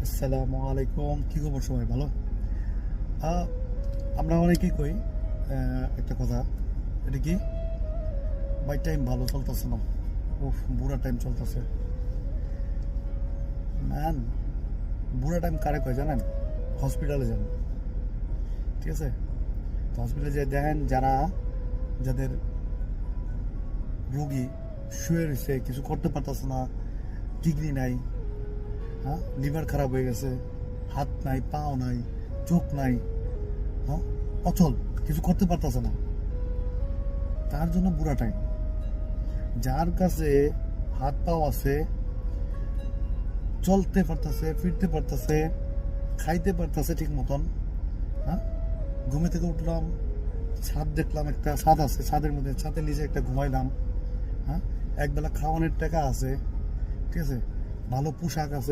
আসসালামু আলাইকুম, কি খবর? সবাই ভালো? আমরা অনেকেই কই একটা কথা, এটা কি ভাই, টাইম ভালো চলতেছে না, বুড়া টাইম চলতেছে। ম্যান, বুড়া টাইম কারে কয় জানেন? হসপিটালে যান, ঠিক আছে? তো হসপিটালে যে দেখেন যাদের রোগী শুয়ে রয়েছে, কিছু করতে পারতেছে না, কিডনি নাই, হ্যাঁ, লিভার খারাপ হয়ে গেছে, হাত নাই, পাও নাই, চোখ নাই, হ্যাঁ, অচল, কিছু করতে পারতেছে না, তার জন্য বুড়া টাইম। যার কাছে হাত পাও আছে, চলতে পারতেছে, ফিরতে পারতেছে, খাইতে পারতেছে ঠিক মতন, হ্যাঁ, ঘুমে থেকে উঠলাম, ছাদ দেখলাম, একটা ছাদ আছে, ছাদের মধ্যে ছাদের নিচে একটা ঘুমাইলাম, হ্যাঁ, একবেলা খাওয়ানোর টাকা আছে, ঠিক আছে, ভালো পোশাক আছে,